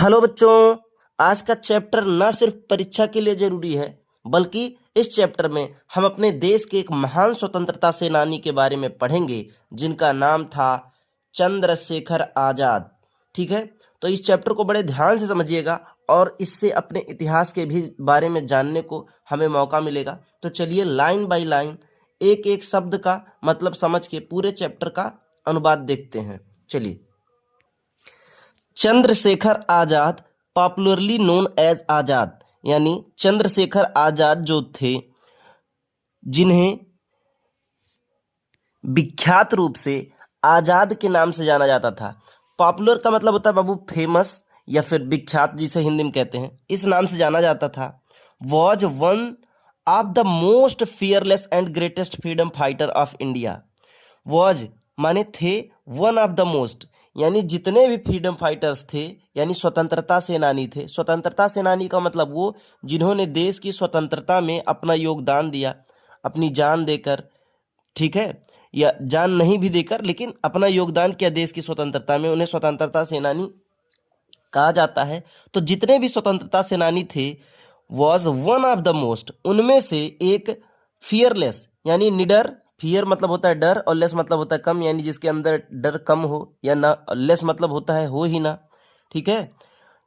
Hello बच्चों, आज का चैप्टर ना सिर्फ परीक्षा के लिए जरूरी है बल्कि इस चैप्टर में हम अपने देश के एक महान स्वतंत्रता सेनानी के बारे में पढ़ेंगे जिनका नाम था चंद्रशेखर आजाद। ठीक है, तो इस चैप्टर को बड़े ध्यान से समझिएगा और इससे अपने इतिहास के भी बारे में जानने को हमें मौका मिलेगा। तो चलिए लाइन बाय लाइन एक एक शब्द का मतलब समझ के पूरे चैप्टर का अनुवाद देखते हैं। चलिए, Chandrashekhar Azad popularly known as आजाद, यानी चंद्रशेखर आजाद जो थे, जिन्हें विख्यात रूप से आजाद के नाम से जाना जाता था। पॉपुलर का मतलब होता है बाबू फेमस या फिर विख्यात, जिसे हिंदी में कहते हैं, इस नाम से जाना जाता था। Was one of the most fearless and greatest freedom fighter of India. Was माने थे, वन ऑफ द मोस्ट यानी जितने भी फ्रीडम फाइटर्स थे यानी स्वतंत्रता सेनानी थे। स्वतंत्रता सेनानी का मतलब वो जिन्होंने देश की स्वतंत्रता में अपना योगदान दिया, अपनी जान देकर, ठीक है, या जान नहीं भी देकर लेकिन अपना योगदान किया देश की स्वतंत्रता में, उन्हें स्वतंत्रता सेनानी कहा जाता है। तो जितने भी स्वतंत्रता सेनानी थे, was one of the most, उनमें से एक फियरलेस यानी निडर। फियर मतलब होता है डर और लेस मतलब होता है कम, यानी जिसके अंदर डर कम हो, या ना लेस मतलब होता है हो ही ना। ठीक है,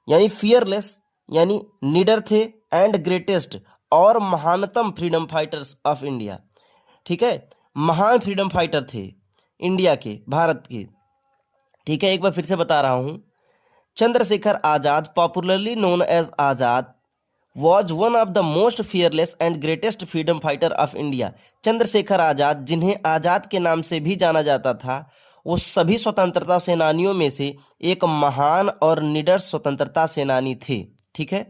यानी फियरलेस यानी निडर थे, एंड ग्रेटेस्ट और महानतम फ्रीडम फाइटर्स ऑफ इंडिया। ठीक है, महान फ्रीडम फाइटर थे इंडिया के, भारत के। ठीक है, एक बार फिर से बता रहा हूं, Chandrashekhar Azad popularly known as Azad was one of the most fearless and greatest freedom fighter of India. Chandrashekhar Azad, जिन्हें आजाद के नाम से भी जाना जाता था, वो सभी स्वतंत्रता सेनानियों में से एक महान और निडर स्वतंत्रता सेनानी थे। ठीक है,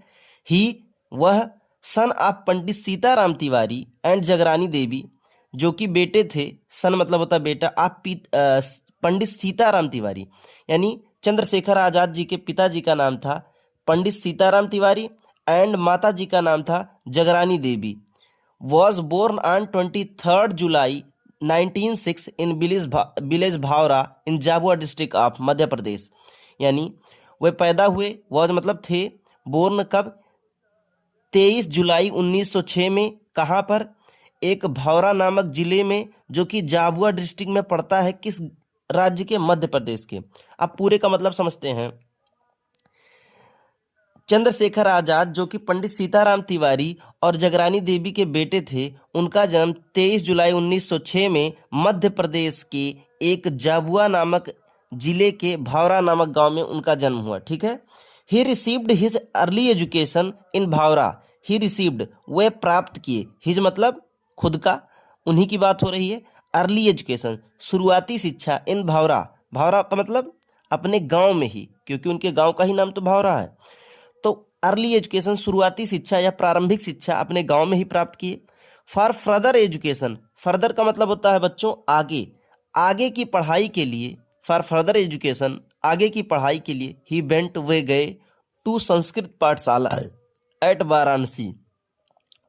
वह son of Pandit Sitaram Tiwari and Jagrani Devi, जो कि बेटे थे, सन मतलब होता है बेटा, आप पंडित सीताराम तिवारी, यानी चंद्रशेखर आजाद जी के पिताजी का नाम था पंडित सीताराम तिवारी एंड माता जी का नाम था Jagrani Devi. Was born on 23 July 1906 in village Bhavra in Jhabua district of Madhya Pradesh, यानी वे पैदा हुए, वॉज मतलब थे, बोर्न कब, 23 जुलाई 1906 में, कहाँ पर, एक भावरा नामक जिले में जो कि झाबुआ डिस्ट्रिक्ट में पड़ता है, किस राज्य के, मध्य प्रदेश के। अब पूरे का मतलब समझते हैं। चंद्रशेखर आजाद जो कि पंडित सीताराम तिवारी और जगरानी देवी के बेटे थे, उनका जन्म 23 जुलाई 1906 में मध्य प्रदेश के एक झाबुआ नामक जिले के भावरा नामक गांव में उनका जन्म हुआ। ठीक है, he received his early education in Bhavra. He received वे प्राप्त किए, हिज मतलब खुद का, उन्हीं की बात हो रही है। अर्ली एजुकेशन शुरुआती शिक्षा, इन भावरा, भावरा का मतलब अपने गांव में ही, क्योंकि उनके गांव का ही नाम तो भावरा है। तो अर्ली एजुकेशन शुरुआती शिक्षा या प्रारंभिक शिक्षा अपने गांव में ही प्राप्त किए। फॉर फर्दर एजुकेशन, फर्दर का मतलब होता है बच्चों आगे, आगे की पढ़ाई के लिए। फॉर फर्दर एजुकेशन आगे की पढ़ाई के लिए ही वेंट, वे गए टू संस्कृत पाठशाला एट वाराणसी,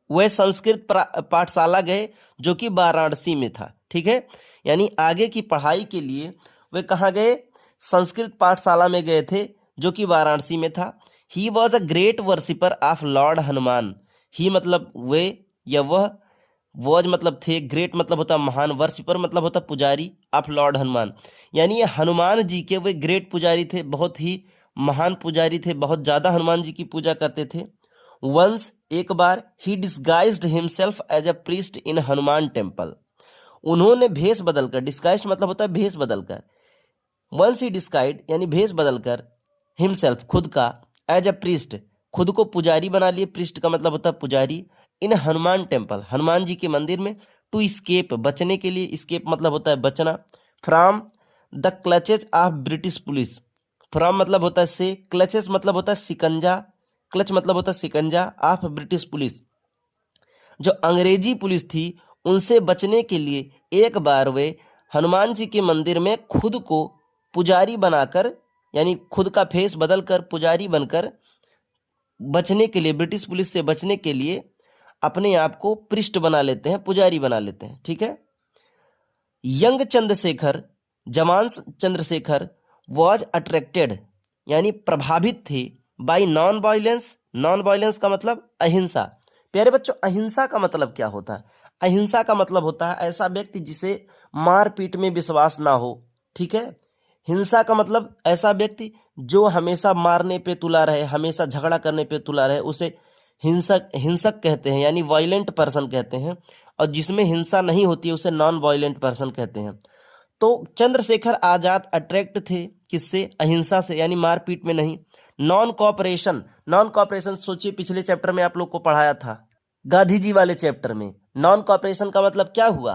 वे संस्कृत पाठशाला गए जो कि वाराणसी में था। ठीक है, यानी आगे की पढ़ाई के लिए वे कहाँ गए, संस्कृत पाठशाला में गए थे जो कि वाराणसी में था। He was a great worshipper of lord Hanuman. He मतलब वे या वह, वॉज मतलब थे, ग्रेट मतलब होता महान, वर्शिपर मतलब होता पुजारी, ऑफ लॉर्ड हनुमान, यानी ये हनुमान जी के वे ग्रेट पुजारी थे, बहुत ही महान पुजारी थे, बहुत ज़्यादा हनुमान जी की पूजा करते थे। वंस एक बार, he disguised himself as a priest in Hanuman temple, उन्होंने भेष बदलकर, डिस्गाइज्ड मतलब होता है भेष बदलकर, वंस ही डिस्गाइड यानी भेष बदलकर, हिमसेल्फ खुद का, एज अ प्रीस्ट खुद को पुजारी बना लिए, प्रीस्ट का मतलब होता है पुजारी, इन हनुमान टेम्पल हनुमान जी के मंदिर में, टू स्केप बचने के लिए, स्केप मतलब होता है बचना, from the clutches of British police, from मतलब होता है से, क्लचेस मतलब होता है सिकंजा, क्लच मतलब होता है सिकंजा, ऑफ ब्रिटिश पुलिस जो अंग्रेजी पुलिस थी उनसे बचने के लिए एक बार वे हनुमान जी के मंदिर में खुद को पुजारी बनाकर, यानी खुद का फेस बदलकर पुजारी बनकर बचने के लिए, ब्रिटिश पुलिस से बचने के लिए अपने आप को पृष्ठ बना लेते हैं, पुजारी बना लेते हैं। ठीक है, यंग चंद्रशेखर, जवान चंद्रशेखर वॉज अट्रैक्टेड यानी प्रभावित थे by non violence. Non violence का मतलब अहिंसा। प्यारे बच्चों, अहिंसा का मतलब क्या होता है? अहिंसा का मतलब होता है ऐसा व्यक्ति जिसे मारपीट में विश्वास ना हो। ठीक है। हिंसा का मतलब ऐसा व्यक्ति जो हमेशा मारने पे तुला रहे, हमेशा झगड़ा करने पे तुला रहे, उसे हिंसक हिंसक कहते हैं, यानी वायलेंट पर्सन कहते हैं। और जिसमें हिंसा नहीं होती है उसे नॉन वायलेंट पर्सन कहते हैं। तो चंद्रशेखर आजाद अट्रैक्ट थे किससे? अहिंसा से, यानी मारपीट में नहीं। Non cooperation. नॉन कॉपरेशन सोचिए, पिछले चैप्टर में आप लोग को पढ़ाया था, गांधी जी वाले चैप्टर में। नॉन कॉपरेशन का मतलब क्या हुआ?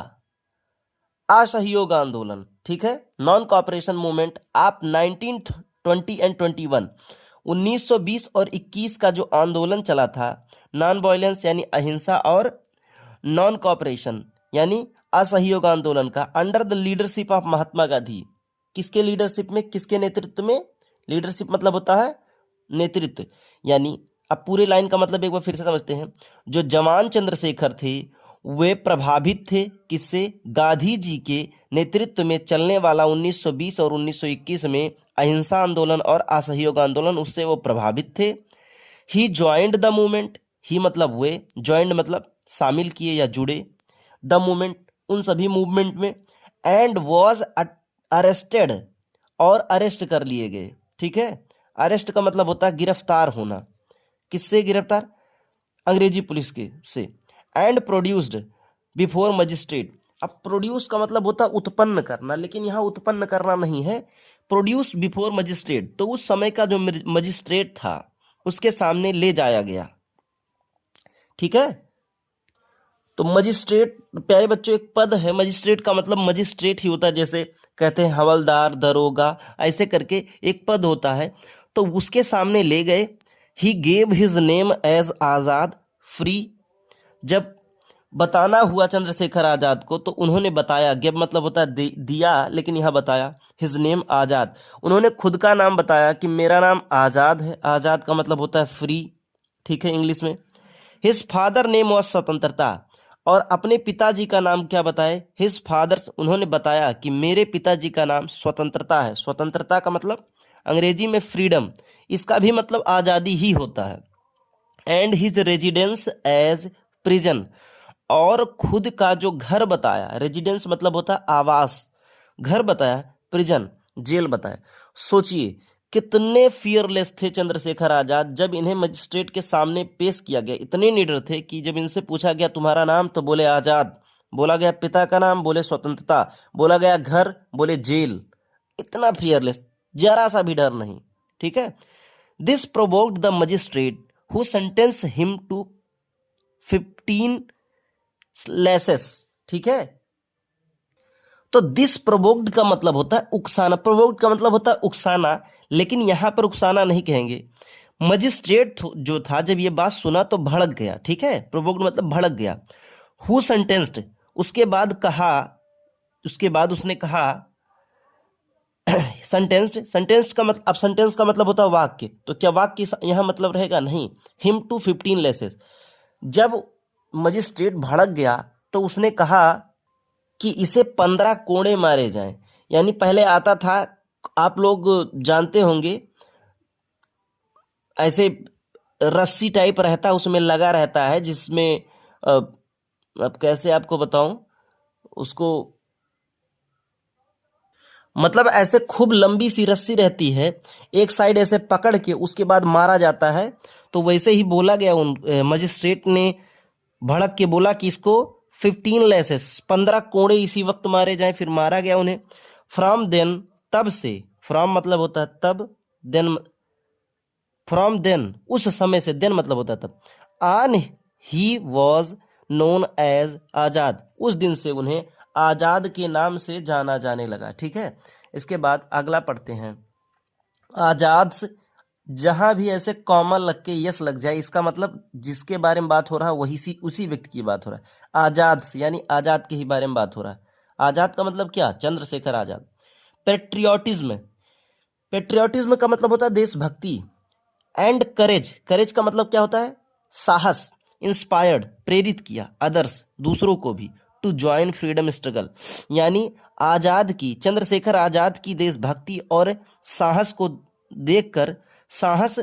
असहयोग आंदोलन। ठीक है। नॉन कॉपरेशन मूवमेंट आप 1920 एंड 21 1920 और 21 का जो आंदोलन चला था, नॉन वायलेंस यानी अहिंसा और नॉन कॉपरेशन यानी असहयोग आंदोलन का, under the leadership of Mahatma Gandhi. किसके लीडरशिप में, किसके नेतृत्व में? लीडरशिप मतलब होता है नेतृत्व। यानी अब पूरे लाइन का मतलब एक बार फिर से समझते हैं। जो जवान चंद्रशेखर थे वे प्रभावित थे किससे? गांधी जी के नेतृत्व में चलने वाला 1920 और 1921 में अहिंसा आंदोलन और असहयोग आंदोलन, उससे वो प्रभावित थे। He joined the movement. He मतलब वे, ज्वाइंड मतलब शामिल किए या जुड़े, द मूवमेंट उन सभी मूवमेंट में, एंड वॉज अरेस्टेड और अरेस्ट कर लिए गए। ठीक है। अरेस्ट का मतलब होता है गिरफ्तार होना। किससे गिरफ्तार? अंग्रेजी पुलिस के से। And produced before magistrate. अब प्रोड्यूस का मतलब होता है उत्पन्न करना, लेकिन यहाँ उत्पन्न करना नहीं है, प्रोड्यूस बिफोर मजिस्ट्रेट। तो उस समय का जो मजिस्ट्रेट था उसके सामने ले जाया गया। ठीक है। तो मजिस्ट्रेट प्यारे बच्चों एक पद है। मजिस्ट्रेट का मतलब मजिस्ट्रेट ही होता है, जैसे कहते हैं हवलदार, दरोगा, ऐसे करके एक पद होता है। तो उसके सामने ले गए। He gave his name as Azad free. जब बताना हुआ चंद्रशेखर आजाद को तो उन्होंने बताया, गेव मतलब होता है दिया, लेकिन यहाँ बताया हिज नेम आजाद। उन्होंने खुद का नाम बताया कि मेरा नाम आजाद है। आजाद का मतलब होता है फ्री। ठीक है, इंग्लिश में। हिज फादर नेम वॉज स्वतंत्रता। और अपने पिताजी का नाम क्या बताए? His father's. उन्होंने बताया कि मेरे पिताजी का नाम स्वतंत्रता है। स्वतंत्रता का मतलब अंग्रेजी में फ्रीडम, इसका भी मतलब आज़ादी ही होता है। And his residence as prison. और खुद का जो घर बताया, रेजिडेंस मतलब होता है आवास, घर बताया, प्रिजन जेल बताया। सोचिए कितने फियरलेस थे चंद्रशेखर आजाद। जब इन्हें मजिस्ट्रेट के सामने पेश किया गया, इतने निडर थे कि जब इनसे पूछा गया तुम्हारा नाम, तो बोले आजाद। बोला गया पिता का नाम, बोले स्वतंत्रता। बोला गया घर, बोले जेल। इतना फियरलेस, जरा सा भी डर नहीं। ठीक है। This provoked the magistrate who sentence him to 15 lashes. ठीक है। तो दिस प्रोवोक्ड का मतलब होता है उकसाना। प्रोवोक्ड का मतलब होता है उकसाना, लेकिन यहां पर उकसाना नहीं कहेंगे। मजिस्ट्रेट जो था जब ये बात सुना तो भड़क गया। ठीक है। प्रोवोक्ड मतलब भड़क गया। हु सेंटेंस्ड, उसके बाद कहा, उसके बाद उसने कहा सेंटेंस्ड। सेंटेंस्ड का मतलब, अब सेंटेंस का मतलब होता है वाक्य, तो क्या वाक्य यहां मतलब रहेगा? नहीं। Him to 15 lashes. जब मजिस्ट्रेट भड़क गया तो उसने कहा कि इसे 15 कोड़े मारे जाएं। यानी पहले आता था, आप लोग जानते होंगे, ऐसे रस्सी टाइप रहता है, उसमें लगा रहता है, जिसमें अब कैसे आपको बताऊं उसको, मतलब ऐसे खूब लंबी सी रस्सी रहती है, एक साइड ऐसे पकड़ के उसके बाद मारा जाता है। तो वैसे ही बोला गया, उन मजिस्ट्रेट ने भड़क के बोला कि इसको 15 लेसेस, 15 कोड़े इसी वक्त मारे जाएं। फिर मारा गया उन्हें। फ्रॉम देन, तब से, फ्रॉम मतलब होता है तब, देन फ्रॉम देन उस समय से, देन मतलब होता है तब। On he was known as Azad, उस दिन से उन्हें आजाद के नाम से जाना जाने लगा। ठीक है। इसके बाद अगला पढ़ते हैं। आजाद से जहां भी ऐसे कॉमा लग के यस लग जाए, इसका मतलब जिसके बारे में बात हो रहा है वही उसी व्यक्ति की बात हो रहा है। आजाद से यानी आजाद के ही बारे में बात हो रहा है। आजाद का मतलब क्या? चंद्रशेखर आजाद। पेट्रियोटिज्म, पेट्रियोटिज्म का मतलब होता है देशभक्ति। एंड करेज, करेज का मतलब क्या होता है? साहस। इंस्पायर्ड, प्रेरित किया, अदर्स दूसरों को भी, टू ज्वाइन फ्रीडम स्ट्रगल। यानी आजाद की, चंद्रशेखर आजाद की देशभक्ति और साहस को देखकर, साहस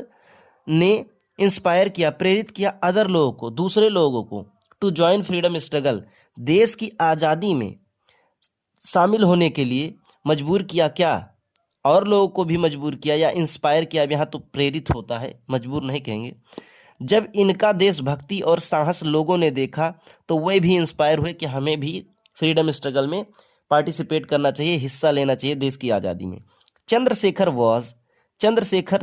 ने इंस्पायर किया, प्रेरित किया अदर लोगों को, दूसरे लोगों को, टू ज्वाइन फ्रीडम स्ट्रगल, देश की आज़ादी में शामिल होने के लिए मजबूर किया? क्या और लोगों को भी मजबूर किया या इंस्पायर किया? अब यहाँ तो प्रेरित होता है, मजबूर नहीं कहेंगे। जब इनका देशभक्ति और साहस लोगों ने देखा तो वे भी इंस्पायर हुए कि हमें भी फ्रीडम स्ट्रगल में पार्टिसिपेट करना चाहिए, हिस्सा लेना चाहिए देश की आज़ादी में। चंद्रशेखर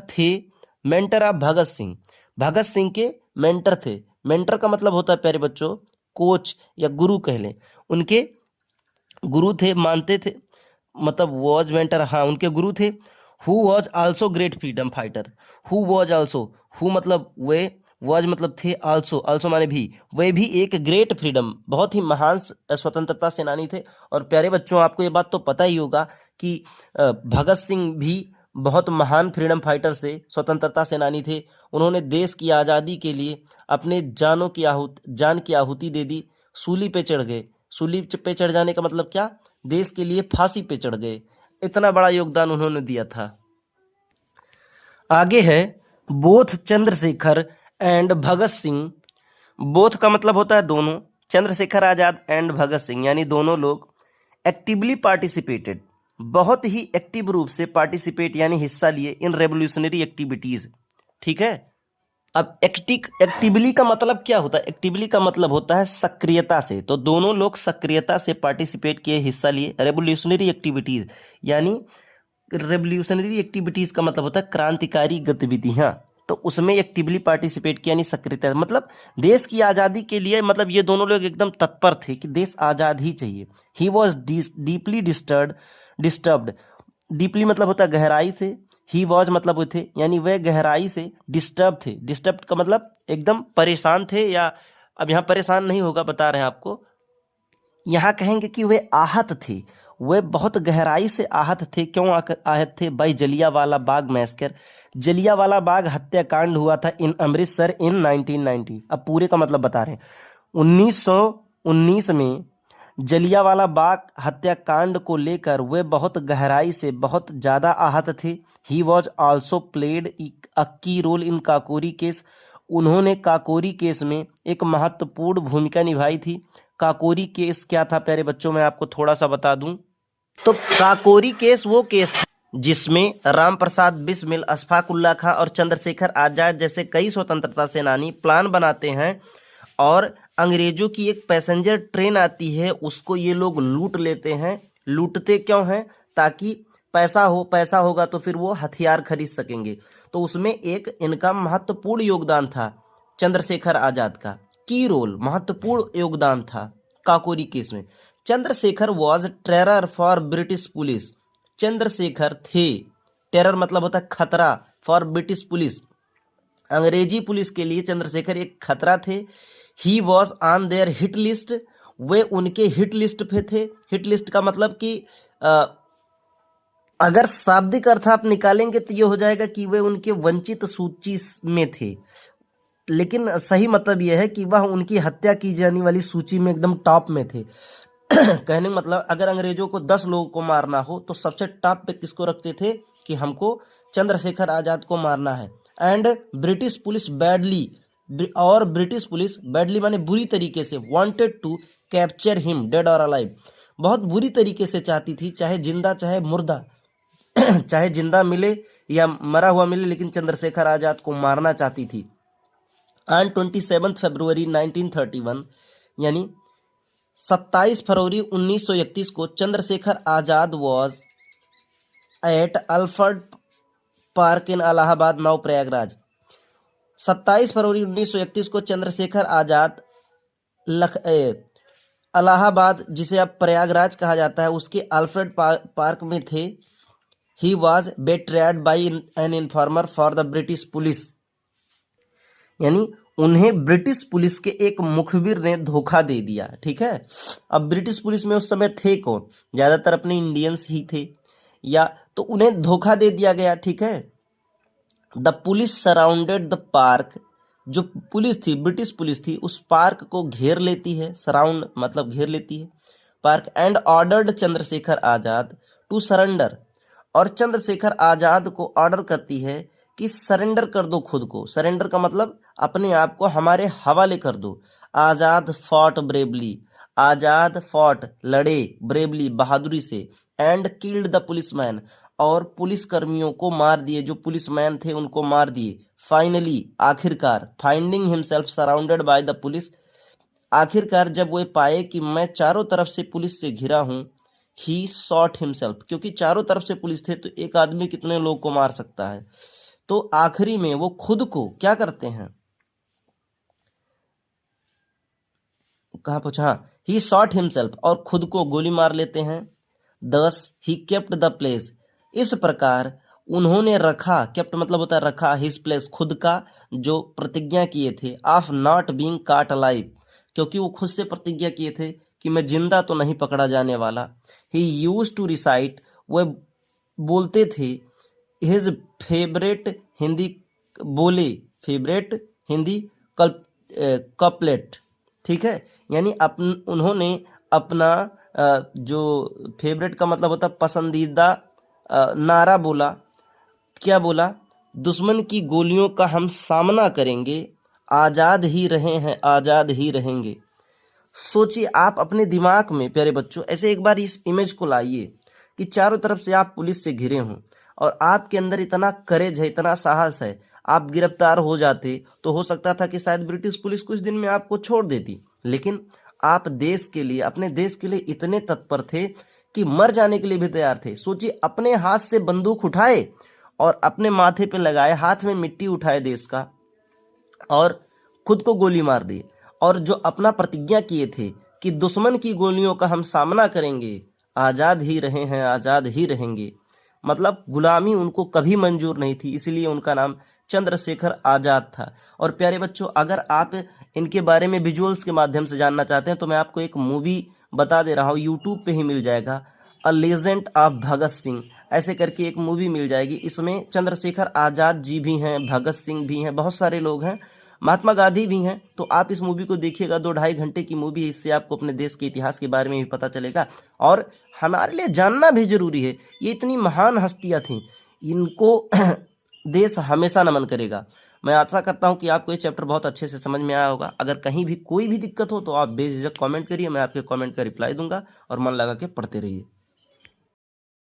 थे मेंटर ऑफ भगत सिंह, भगत सिंह के मेंटर थे। मेंटर का मतलब होता है प्यारे बच्चों कोच या गुरु कह लें, उनके गुरु थे, मानते थे, मतलब वॉज मेंटर, हाँ उनके गुरु थे। Who was also great freedom fighter, who was also, who मतलब वे, वॉज मतलब थे, आल्सो, आल्सो माने भी, वे भी एक ग्रेट फ्रीडम, बहुत ही महान स्वतंत्रता सेनानी थे। और प्यारे बच्चों आपको ये बात तो पता ही होगा कि भगत सिंह भी बहुत महान फ्रीडम फाइटर थे, स्वतंत्रता सेनानी थे। उन्होंने देश की आज़ादी के लिए अपने जान की आहुति दे दी, सूली पे चढ़ गए। सूली पे चढ़ जाने का मतलब क्या? देश के लिए फांसी पे चढ़ गए। इतना बड़ा योगदान उन्होंने दिया था। आगे है both Chandrashekhar and Bhagat Singh. Both का मतलब होता है दोनों, चंद्रशेखर आजाद एंड भगत सिंह यानी दोनों लोग एक्टिवली पार्टिसिपेटेड, बहुत ही एक्टिव रूप से पार्टिसिपेट यानी हिस्सा लिए इन रेवोल्यूशनरी एक्टिविटीज। ठीक है, अब एक्टिवली का मतलब क्या होता है? एक्टिवली का मतलब होता है सक्रियता से, तो दोनों लोग सक्रियता से पार्टिसिपेट किए, हिस्सा लिए रेवोल्यूशनरी एक्टिविटीज। यानी रेवोल्यूशनरी एक्टिविटीज का मतलब होता है क्रांतिकारी गतिविधियां, तो उसमें एक्टिवली पार्टिसिपेट किया यानी सक्रियता, मतलब देश की आज़ादी के लिए, मतलब ये दोनों लोग एकदम तत्पर थे कि देश आज़ाद ही चाहिए। He was deeply disturbed, deeply मतलब होता है गहराई से, ही वॉज मतलब वो थे यानी वह गहराई से डिस्टर्ब थे। डिस्टर्ब का मतलब एकदम परेशान थे, या अब यहाँ परेशान नहीं होगा, बता रहे हैं आपको, यहाँ कहेंगे कि वे आहत थे, वे बहुत गहराई से आहत थे। क्यों आहत थे? बाई जलियांवाला बाग मैसकर, जलियांवाला बाग हत्याकांड हुआ था इन अमृतसर इन 1990। अब पूरे का मतलब बता रहे हैं, 1919 में जलियांवाला बाग हत्याकांड को लेकर वे बहुत गहराई से, बहुत ज़्यादा आहत थे। He was also played a की रोल इन काकोरी केस, उन्होंने काकोरी केस में एक महत्वपूर्ण भूमिका निभाई थी। काकोरी केस क्या था प्यारे बच्चों, मैं आपको थोड़ा सा बता दूं तो काकोरी केस वो केस जिसमें राम प्रसाद बिस्मिल, अशफाक उल्लाह खां और चंद्रशेखर आजाद जैसे कई स्वतंत्रता सेनानी प्लान बनाते हैं और अंग्रेजों की एक पैसेंजर ट्रेन आती है, उसको ये लोग लूट लेते हैं। लूटते क्यों हैं? ताकि पैसा होगा तो फिर वो हथियार खरीद सकेंगे। तो उसमें एक इनका महत्वपूर्ण योगदान था, चंद्रशेखर आजाद का की रोल, महत्वपूर्ण योगदान था काकोरी केस में। Chandrashekhar was terror for British police, Chandrashekhar थे, टेरर मतलब होता है खतरा, फॉर ब्रिटिश पुलिस, अंग्रेजी पुलिस के लिए चंद्रशेखर एक खतरा थे। He was on their hit list, वे उनके हिट लिस्ट पे थे। हिट लिस्ट का मतलब कि अगर शाब्दिक अर्थ आप निकालेंगे तो ये हो जाएगा कि वे उनके वंचित सूची में थे, लेकिन सही मतलब यह है कि वह उनकी हत्या की जाने वाली सूची में एकदम टॉप में थे। कहने मतलब अगर अंग्रेजों को 10 लोगों को मारना हो तो सबसे टॉप पे किसको रखते थे कि हमको चंद्रशेखर आजाद को मारना है। एंड ब्रिटिश पुलिस बैडली माने बुरी तरीके से, wanted to capture him dead और अलाइव, बहुत बुरी तरीके से चाहती थी, चाहे जिंदा चाहे मुर्दा चाहे जिंदा मिले या मरा हुआ मिले, लेकिन चंद्रशेखर आजाद को मारना चाहती थी। ऑन 27 फरवरी 1931 यानी 27 फरवरी 1931 को Chandrashekhar Azad was at Alfred park in Allahabad now Prayagraj. 27 फरवरी 1931 को चंद्रशेखर आजाद इलाहाबाद, जिसे अब प्रयागराज कहा जाता है, उसके अल्फ्रेड पार्क में थे। He was betrayed by an informer for the British police, यानी उन्हें ब्रिटिश पुलिस के एक मुखबिर ने धोखा दे दिया। ठीक है, अब ब्रिटिश पुलिस में उस समय थे कौन? ज्यादातर अपने इंडियंस ही थे, या तो उन्हें धोखा दे दिया गया। ठीक है, the police surrounded the park, जो पुलिस थी, ब्रिटिश पुलिस थी, उस पार्क को घेर लेती है, सराउंड मतलब घेर लेती है park, and ordered Chandrashekhar Azad to surrender, और चंद्रशेखर आजाद को ऑर्डर करती है कि सरेंडर कर दो खुद को। सरेंडर का मतलब अपने आप को हमारे हवाले कर दो। आज़ाद फॉट ब्रेवली, आज़ाद फॉट लड़े ब्रेवली बहादुरी से, एंड किल्ड द पुलिसमैन, और पुलिस कर्मियों को मार दिए, जो पुलिसमैन थे उनको मार दिए। फाइनली आखिरकार, finding himself surrounded by the police, आखिरकार जब वे पाए कि मैं चारों तरफ से पुलिस से घिरा हूं, ही शॉट हिमसेल्फ, क्योंकि चारों तरफ से पुलिस थे तो एक आदमी कितने लोग को मार सकता है। तो आखिरी में वो खुद को क्या करते हैं, कहाँ पूछा, हाँ, ही शॉट हिमसेल्फ, और खुद को गोली मार लेते हैं। दस ही केप्ट द प्लेस, इस प्रकार उन्होंने रखा, केप्ट मतलब होता है रखा, हिज प्लेस खुद का, जो प्रतिज्ञा किए थे, ऑफ नॉट बीइंग काट अलाइव, क्योंकि वो खुद से प्रतिज्ञा किए थे कि मैं जिंदा तो नहीं पकड़ा जाने वाला। ही यूज टू रिसाइट, वह बोलते थे, हिज फेवरेट हिंदी, बोले फेवरेट हिंदी कपलेट, ठीक है, यानी उन्होंने अपना जो फेवरेट का मतलब होता है पसंदीदा नारा बोला। क्या बोला, दुश्मन की गोलियों का हम सामना करेंगे, आज़ाद ही रहे हैं आज़ाद ही रहेंगे। सोचिए आप अपने दिमाग में प्यारे बच्चों ऐसे एक बार इस इमेज को लाइए कि चारों तरफ से आप पुलिस से घिरे हों और आपके अंदर इतना करेज है, इतना साहस है, आप गिरफ्तार हो जाते तो हो सकता था कि शायद ब्रिटिश पुलिस कुछ दिन में आपको छोड़ देती, लेकिन आप देश के लिए, अपने देश के लिए इतने तत्पर थे कि मर जाने के लिए भी तैयार थे। सोचिए, अपने हाथ से बंदूक उठाए और अपने माथे पे लगाए, हाथ में मिट्टी उठाए देश का, और खुद को गोली मार दी, और जो अपना प्रतिज्ञा किए थे कि दुश्मन की गोलियों का हम सामना करेंगे, आज़ाद ही रहे हैं आज़ाद ही रहेंगे, मतलब गुलामी उनको कभी मंजूर नहीं थी, इसलिए उनका नाम चंद्रशेखर आज़ाद था। और प्यारे बच्चों, अगर आप इनके बारे में विजुअल्स के माध्यम से जानना चाहते हैं तो मैं आपको एक मूवी बता दे रहा हूँ, यूट्यूब पे ही मिल जाएगा, a legend of Bhagat Singh, ऐसे करके एक मूवी मिल जाएगी। इसमें चंद्रशेखर आज़ाद जी भी हैं, भगत सिंह भी हैं, बहुत सारे लोग हैं, महात्मा गांधी भी हैं। तो आप इस मूवी को देखिएगा, 2-2.5 घंटे की मूवी है, इससे आपको अपने देश के इतिहास के बारे में भी पता चलेगा और हमारे लिए जानना भी जरूरी है। ये इतनी महान हस्तियाँ थीं, इनको देश हमेशा नमन करेगा। मैं आशा करता हूं कि आपको ये चैप्टर बहुत अच्छे से समझ में आया होगा। अगर कहीं भी कोई भी दिक्कत हो तो आप बेझिझक कमेंट करिए, मैं आपके कमेंट का रिप्लाई दूंगा, और मन लगा के पढ़ते रहिए।